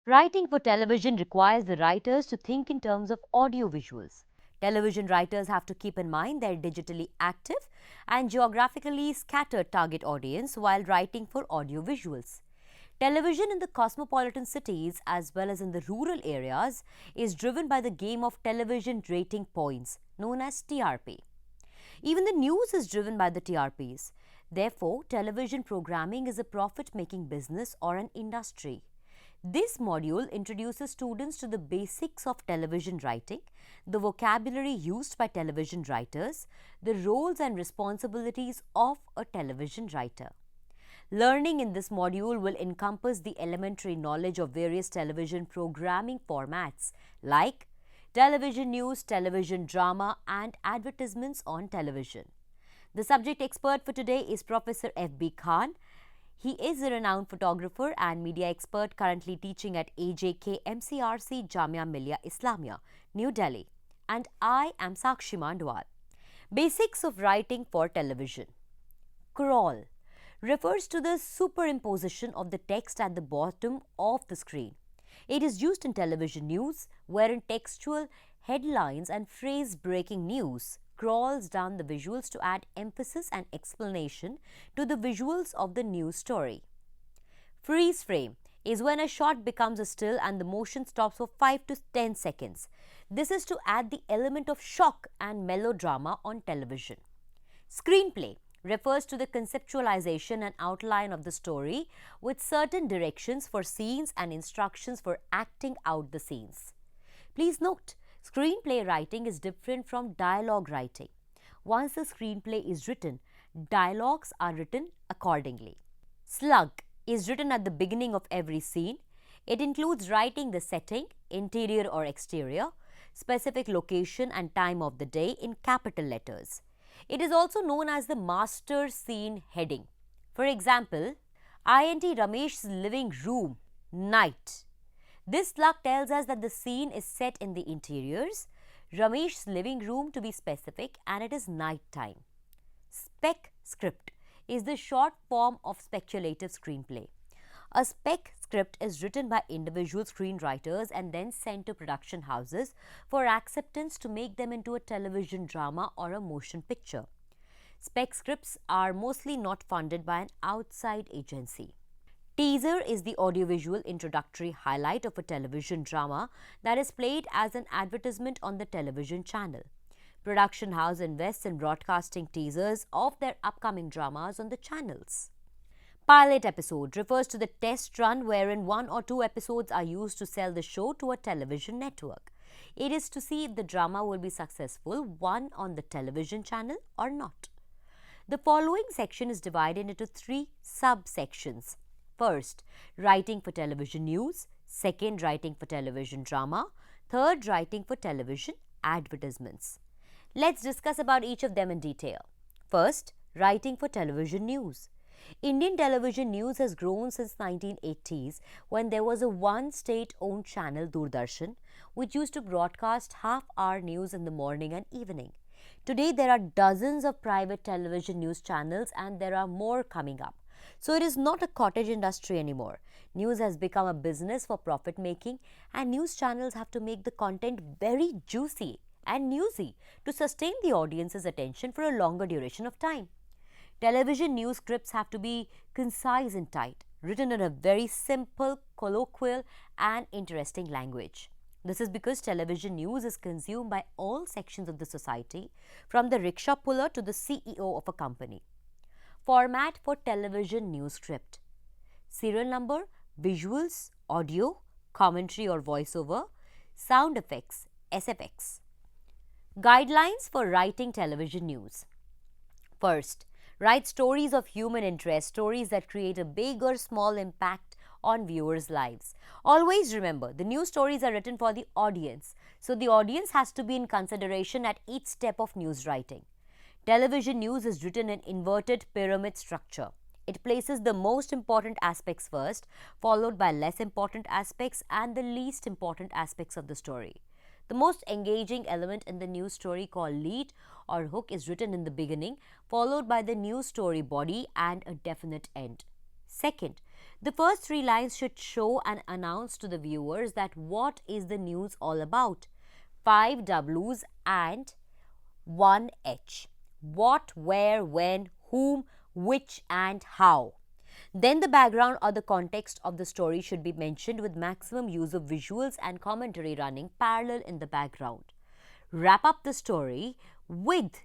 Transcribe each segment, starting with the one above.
Writing for television requires the writers to think in terms of audiovisuals. Television writers have to keep in mind their digitally active and geographically scattered target audience while writing for audiovisuals. Television in the cosmopolitan cities as well as in the rural areas is driven by the game of television rating points known as TRP. Even the news is driven by the TRPs. Therefore, television programming is a profit-making business or an industry. This module introduces students to the basics of television writing, the vocabulary used by television writers, the roles and responsibilities of a television writer. Learning in this module will encompass the elementary knowledge of various television programming formats like television news, television drama, and advertisements on television. The subject expert for today is Professor F.B. Khan. He is a renowned photographer and media expert currently teaching at AJK MCRC Jamia Millia Islamia, New Delhi. And I am Sakshi Mandwal. Basics of writing for television. Crawl refers to the superimposition of the text at the bottom of the screen. It is used in television news, wherein textual headlines and phrase-breaking news crawls down the visuals to add emphasis and explanation to the visuals of the news story. Freeze frame is when a shot becomes a still and the motion stops for 5 to 10 seconds. This is to add the element of shock and melodrama on television. Screenplay refers to the conceptualization and outline of the story with certain directions for scenes and instructions for acting out the scenes. Please note, screenplay writing is different from dialogue writing. Once the screenplay is written, dialogues are written accordingly. Slug is written at the beginning of every scene. It includes writing the setting, interior or exterior, specific location and time of the day in capital letters. It is also known as the master scene heading. For example, INT Ramesh's living room, night. This slug tells us that the scene is set in the interiors, Ramesh's living room to be specific, and it is night time. Spec script is the short form of speculative screenplay. A spec script is written by individual screenwriters and then sent to production houses for acceptance to make them into a television drama or a motion picture. Spec scripts are mostly not funded by an outside agency. Teaser is the audiovisual introductory highlight of a television drama that is played as an advertisement on the television channel. Production house invests in broadcasting teasers of their upcoming dramas on the channels. Pilot episode refers to the test run wherein 1 or 2 episodes are used to sell the show to a television network. It is to see if the drama will be successful, one on the television channel or not. The following section is divided into 3 subsections. First, writing for television news. Second, writing for television drama. Third, writing for television advertisements. Let's discuss about each of them in detail. First, writing for television news. Indian television news has grown since 1980s when there was a one state-owned channel, Doordarshan, which used to broadcast half-hour news in the morning and evening. Today, there are dozens of private television news channels and there are more coming up. So it is not a cottage industry anymore. News has become a business for profit making and news channels have to make the content very juicy and newsy to sustain the audience's attention for a longer duration of time. Television news scripts have to be concise and tight, written in a very simple, colloquial and interesting language. This is because television news is consumed by all sections of the society, from the rickshaw puller to the CEO of a company. Format for television news script. Serial number, visuals, audio, commentary or voiceover, sound effects, SFX. Guidelines for writing television news. First, write stories of human interest, stories that create a big or small impact on viewers' lives. Always remember, the news stories are written for the audience, so the audience has to be in consideration at each step of news writing. Television news is written in inverted pyramid structure. It places the most important aspects first, followed by less important aspects and the least important aspects of the story. The most engaging element in the news story, called lead or hook, is written in the beginning, followed by the news story body and a definite end. Second, the first 3 lines should show and announce to the viewers that what is the news all about. 5 W's and 1 H. What, where, when, whom, which and how. Then the background or the context of the story should be mentioned with maximum use of visuals and commentary running parallel in the background. Wrap up the story with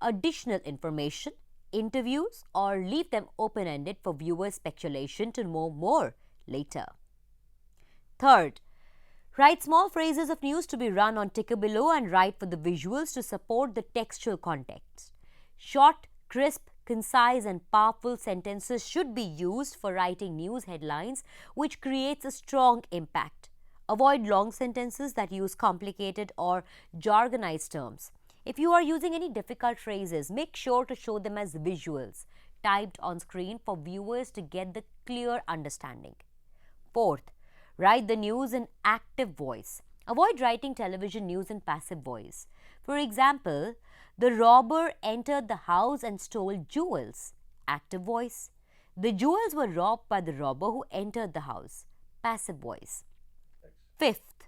additional information, interviews, or leave them open-ended for viewers' speculation to know more later. Third, write small phrases of news to be run on ticker below and write for the visuals to support the textual context. Short, crisp, concise and powerful sentences should be used for writing news headlines, which creates a strong impact. Avoid long sentences that use complicated or jargonized terms. If you are using any difficult phrases, make sure to show them as visuals typed on screen for viewers to get the clear understanding. Fourth, write the news in active voice. Avoid writing television news in passive voice. For example, the robber entered the house and stole jewels. Active voice. The jewels were robbed by the robber who entered the house. Passive voice. Fifth,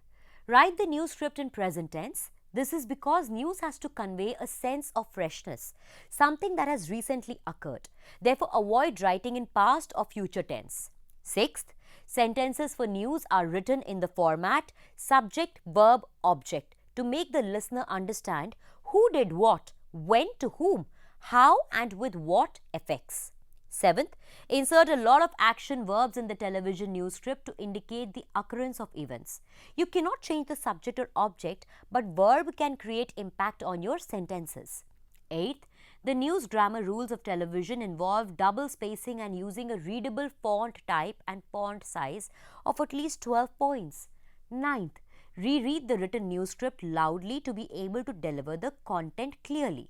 write the news script in present tense. This is because news has to convey a sense of freshness, something that has recently occurred. Therefore, avoid writing in past or future tense. Sixth, sentences for news are written in the format subject, verb, object to make the listener understand who did what, when to whom, how and with what effects. Seventh, insert a lot of action verbs in the television news script to indicate the occurrence of events. You cannot change the subject or object, but verb can create impact on your sentences. Eighth, the news grammar rules of television involve double spacing and using a readable font type and font size of at least 12 points. Ninth, reread the written news script loudly to be able to deliver the content clearly.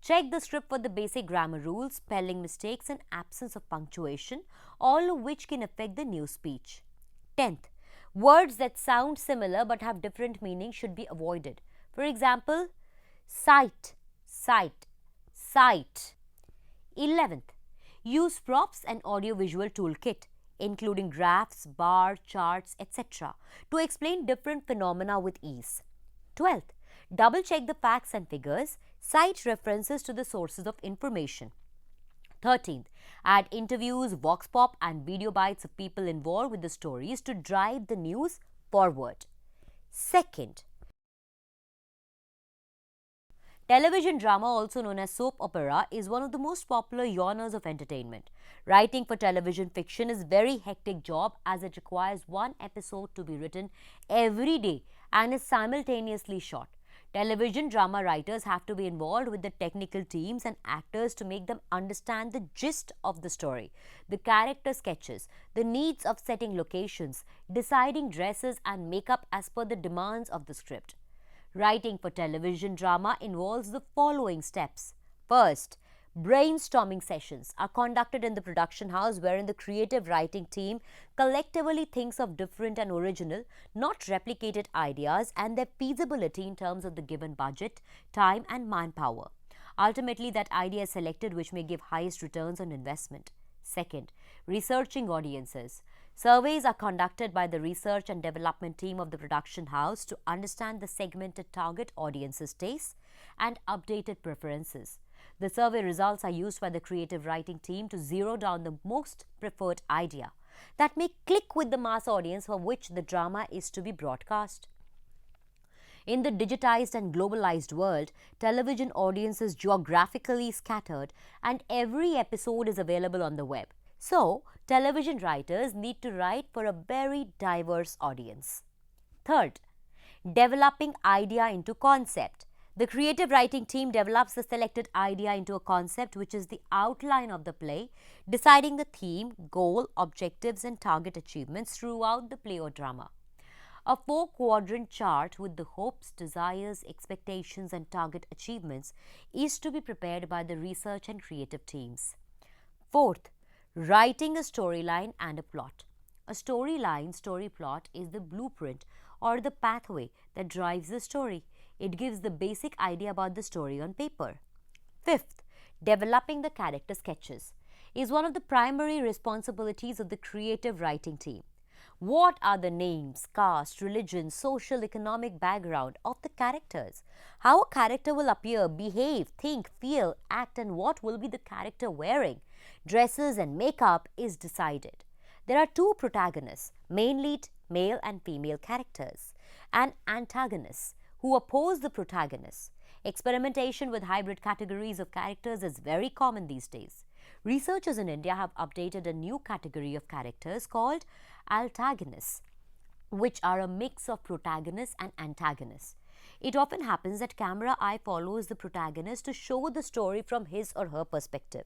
Check the script for the basic grammar rules, spelling mistakes and absence of punctuation, all of which can affect the news speech. 10th, words that sound similar but have different meanings should be avoided. For example, sight, sight, sight. 11th, use props and audiovisual toolkit, including graphs, bar, charts, etc., to explain different phenomena with ease. 12th, double-check the facts and figures, cite references to the sources of information. 13th, add interviews, vox pop and video bites of people involved with the stories to drive the news forward. Second, television drama, also known as soap opera, is one of the most popular genres of entertainment. Writing for television fiction is a very hectic job as it requires one episode to be written every day and is simultaneously shot. Television drama writers have to be involved with the technical teams and actors to make them understand the gist of the story, the character sketches, the needs of setting locations, deciding dresses and makeup as per the demands of the script. Writing for television drama involves the following steps. First, brainstorming sessions are conducted in the production house wherein the creative writing team collectively thinks of different and original, not replicated ideas and their feasibility in terms of the given budget, time and manpower. Ultimately, that idea is selected which may give highest returns on investment. Second, researching audiences. Surveys are conducted by the research and development team of the production house to understand the segmented target audience's tastes and updated preferences. The survey results are used by the creative writing team to zero down the most preferred idea that may click with the mass audience for which the drama is to be broadcast. In the digitized and globalized world, television audience is geographically scattered and every episode is available on the web. So, television writers need to write for a very diverse audience. Third, Developing idea into concept. The creative writing team develops the selected idea into a concept, which is the outline of the play, deciding the theme, goal, objectives, and target achievements throughout the play or drama. A 4-quadrant chart with the hopes, desires, expectations, and target achievements is to be prepared by the research and creative teams. Fourth, writing a storyline and a plot. A storyline, story plot is the blueprint or the pathway that drives the story. It gives the basic idea about the story on paper. Fifth, developing the character sketches is one of the primary responsibilities of the creative writing team. What are the names, caste, religion, social, economic background of the characters? How a character will appear, behave, think, feel, act, and what will be the character wearing? Dresses and makeup is decided. There are 2 protagonists, main lead, male and female characters, and antagonists who oppose the protagonists. Experimentation with hybrid categories of characters is very common these days. Researchers in India have updated a new category of characters called antagonists, which are a mix of protagonists and antagonists. It often happens that camera eye follows the protagonist to show the story from his or her perspective.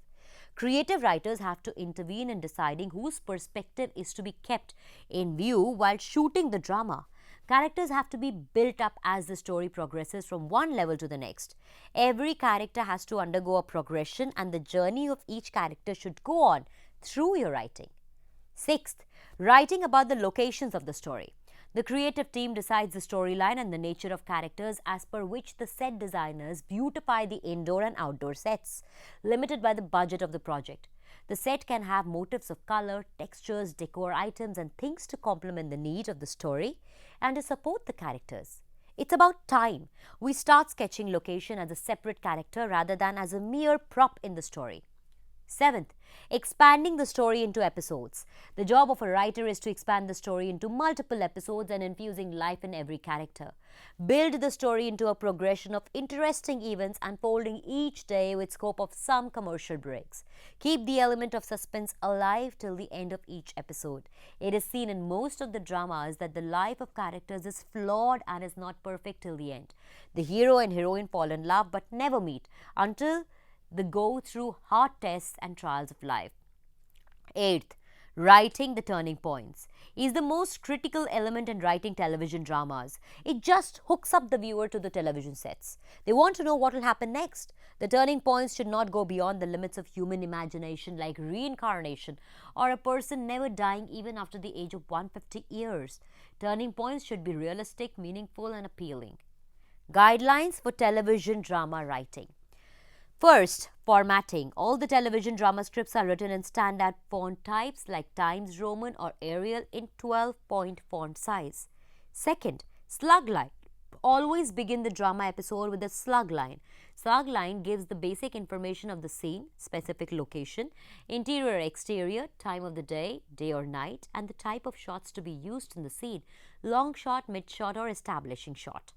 Creative writers have to intervene in deciding whose perspective is to be kept in view while shooting the drama. Characters have to be built up as the story progresses from one level to the next. Every character has to undergo a progression, and the journey of each character should go on through your writing. Sixth, writing about the locations of the story. The creative team decides the storyline and the nature of characters as per which the set designers beautify the indoor and outdoor sets, limited by the budget of the project. The set can have motifs of color, textures, decor items, and things to complement the need of the story and to support the characters. It's about time we start sketching location as a separate character rather than as a mere prop in the story. Seventh, expanding the story into episodes. The job of a writer is to expand the story into multiple episodes and infusing life in every character. Build the story into a progression of interesting events unfolding each day with scope of some commercial breaks. Keep the element of suspense alive till the end of each episode. It is seen in most of the dramas that the life of characters is flawed and is not perfect till the end. The hero and heroine fall in love but never meet until they go through hard tests and trials of life. Eighth, writing the turning points is the most critical element in writing television dramas. It just hooks up the viewer to the television sets. They want to know what will happen next. The turning points should not go beyond the limits of human imagination, like reincarnation or a person never dying even after the age of 150 years. Turning points should be realistic, meaningful, and appealing. Guidelines for television drama writing. First, formatting. All the television drama scripts are written in standard font types like Times Roman or Arial in 12-point font size. Second, slug line. Always begin the drama episode with a slug line. Slug line gives the basic information of the scene, specific location, interior or exterior, time of the day, day or night, and the type of shots to be used in the scene, long shot, mid shot, or establishing shot.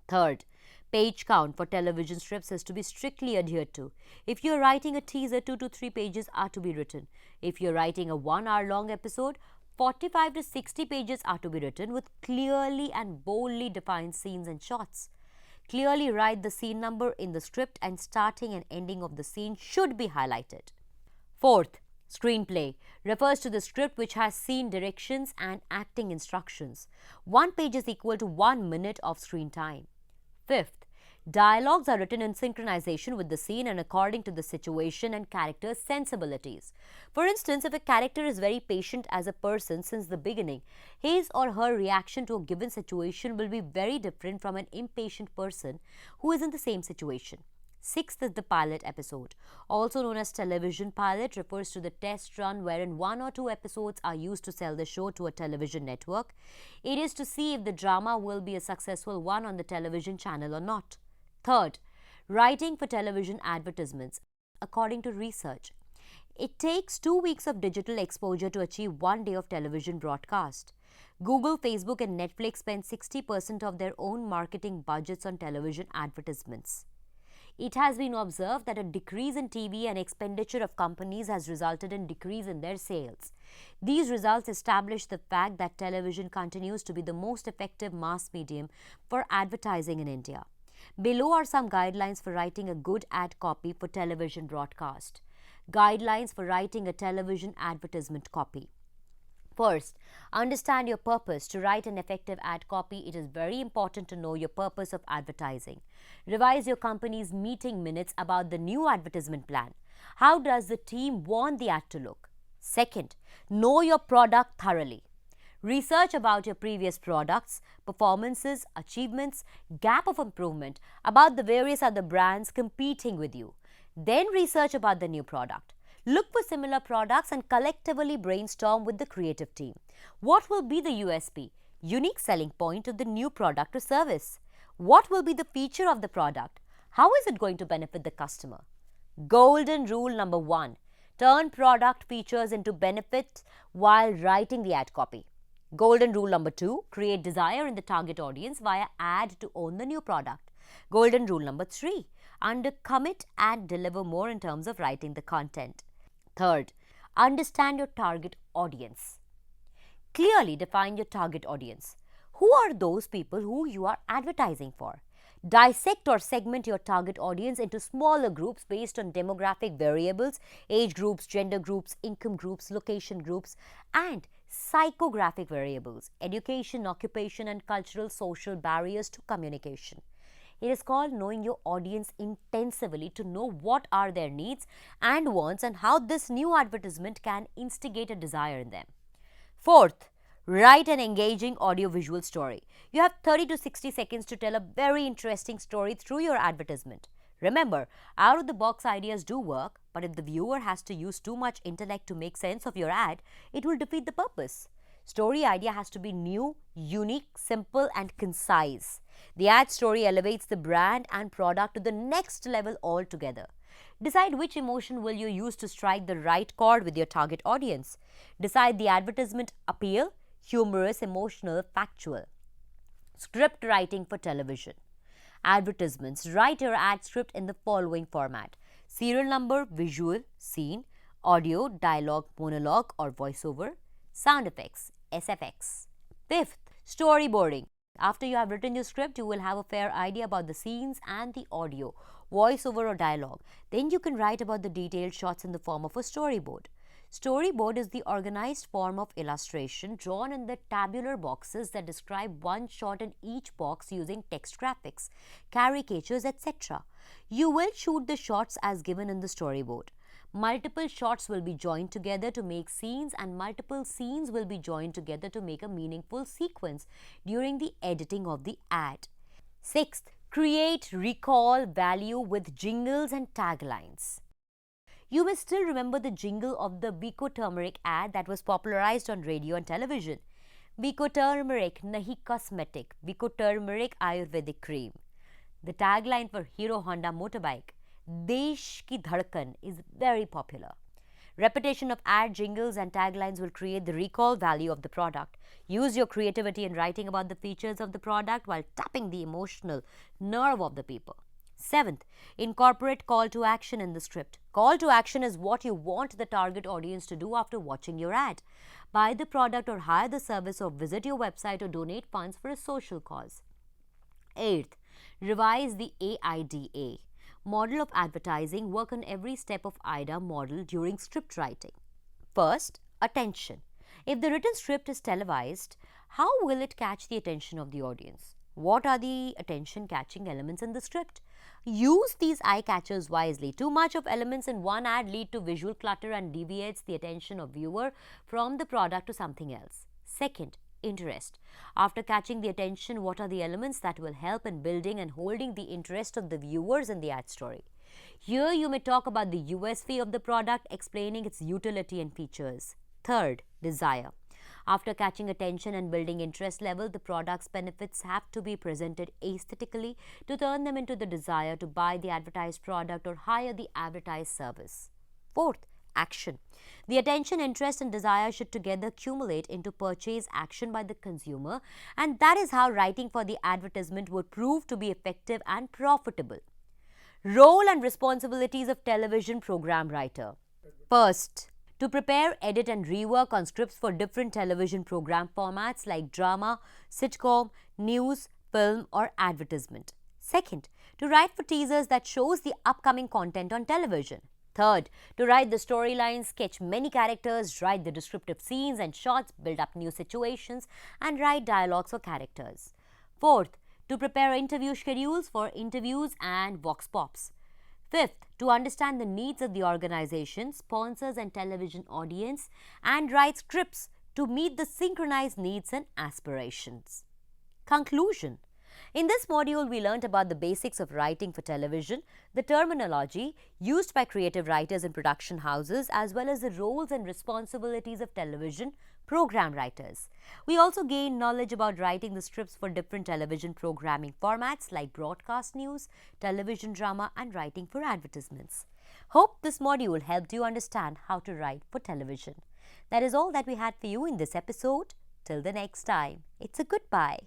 Third, page count for television strips is to be strictly adhered to. If you are writing a teaser, 2 to 3 pages are to be written. If you are writing a 1-hour long episode, 45 to 60 pages are to be written with clearly and boldly defined scenes and shots. Clearly write the scene number in the script and starting and ending of the scene should be highlighted. Fourth, screenplay refers to the script which has scene directions and acting instructions. 1 page is equal to 1 minute of screen time. Fifth, dialogues are written in synchronization with the scene and according to the situation and character's sensibilities. For instance, if a character is very patient as a person since the beginning, his or her reaction to a given situation will be very different from an impatient person who is in the same situation. Sixth is the pilot episode. Also known as television pilot, refers to the test run wherein 1 or 2 episodes are used to sell the show to a television network. It is to see if the drama will be a successful one on the television channel or not. Third, writing for television advertisements. According to research, it takes 2 weeks of digital exposure to achieve 1 day of television broadcast. Google, Facebook, and Netflix spend 60% of their own marketing budgets on television advertisements. It has been observed that a decrease in TV and expenditure of companies has resulted in decrease in their sales. These results establish the fact that television continues to be the most effective mass medium for advertising in India. Below are some guidelines for writing a good ad copy for television broadcast. Guidelines for writing a television advertisement copy. First, understand your purpose. To write an effective ad copy, it is very important to know your purpose of advertising. Revise your company's meeting minutes about the new advertisement plan. How does the team want the ad to look? Second, know your product thoroughly. Research about your previous products, performances, achievements, gap of improvement about the various other brands competing with you. Then research about the new product. Look for similar products and collectively brainstorm with the creative team. What will be the USP, unique selling point of the new product or service? What will be the feature of the product? How is it going to benefit the customer? Golden rule number 1. Turn product features into benefits while writing the ad copy. Golden rule number 2. Create desire in the target audience via ad to own the new product. Golden rule number 3. Undercommit and deliver more in terms of writing the content. Third, understand your target audience. Clearly define your target audience. Who are those people who you are advertising for? Dissect or segment your target audience into smaller groups based on demographic variables, age groups, gender groups, income groups, location groups, and psychographic variables, education, occupation, and cultural social barriers to communication. It is called knowing your audience intensively to know what are their needs and wants and how this new advertisement can instigate a desire in them. Fourth, write an engaging audiovisual story. You have 30 to 60 seconds to tell a very interesting story through your advertisement. Remember, out-of-the-box ideas do work, but if the viewer has to use too much intellect to make sense of your ad, it will defeat the purpose. Story idea has to be new, unique, simple, and concise. The ad story elevates the brand and product to the next level altogether. Decide which emotion will you use to strike the right chord with your target audience. Decide the advertisement appeal, humorous, emotional, factual. Script writing for television. Advertisements. Write your ad script in the following format: serial number, visual, scene, audio, dialogue, monologue or voiceover, sound effects, SFX. Fifth, storyboarding. After you have written your script, you will have a fair idea about the scenes and the audio, voiceover or dialogue. Then you can write about the detailed shots in the form of a storyboard. Storyboard is the organized form of illustration drawn in the tabular boxes that describe one shot in each box using text graphics, caricatures, etc. You will shoot the shots as given in the storyboard. Multiple shots will be joined together to make scenes, and multiple scenes will be joined together to make a meaningful sequence during the editing of the ad. Sixth, create recall value with jingles and taglines. You may still remember the jingle of the Vico turmeric ad that was popularized on radio and television. Vico turmeric nahi cosmetic, Vico turmeric Ayurvedic cream. The tagline for Hero Honda motorbike, Desh ki dhadkan, is very popular. Repetition of ad jingles and taglines will create the recall value of the product. Use your creativity in writing about the features of the product while tapping the emotional nerve of the people. Seventh, incorporate call to action in the script. Call to action is what you want the target audience to do after watching your ad. Buy the product or hire the service or visit your website or donate funds for a social cause. Eighth, revise the AIDA. Model of advertising. Work on every step of AIDA model during script writing. First, attention. If the written script is televised, how will it catch the attention of the audience? What are the attention-catching elements in the script? Use these eye catchers wisely. Too much of elements in one ad lead to visual clutter and deviates the attention of viewer from the product to something else. Second, interest. After catching the attention, what are the elements that will help in building and holding the interest of the viewers in the ad story? Here you may talk about the USP of the product, explaining its utility and features. Third, desire. After catching attention and building interest level, the product's benefits have to be presented aesthetically to turn them into the desire to buy the advertised product or hire the advertised service. Fourth, action. The attention, interest and desire should together accumulate into purchase action by the consumer, and that is how writing for the advertisement would prove to be effective and profitable. Role and responsibilities of television program writer. First, To prepare, edit and rework on scripts for different television program formats like drama, sitcom, news, film or advertisement. Second, to write for teasers that shows the upcoming content on television. Third, to write the storylines, sketch many characters, write the descriptive scenes and shots, build up new situations and write dialogues for characters. Fourth, to prepare interview schedules for interviews and vox pops. Fifth, to understand the needs of the organization, sponsors and television audience and write scripts to meet the synchronized needs and aspirations. Conclusion. In this module, we learnt about the basics of writing for television, the terminology used by creative writers in production houses, as well as the roles and responsibilities of television program writers. We also gained knowledge about writing the scripts for different television programming formats like broadcast news, television drama, and writing for advertisements. Hope this module helped you understand how to write for television. That is all that we had for you in this episode. Till the next time, it's a goodbye.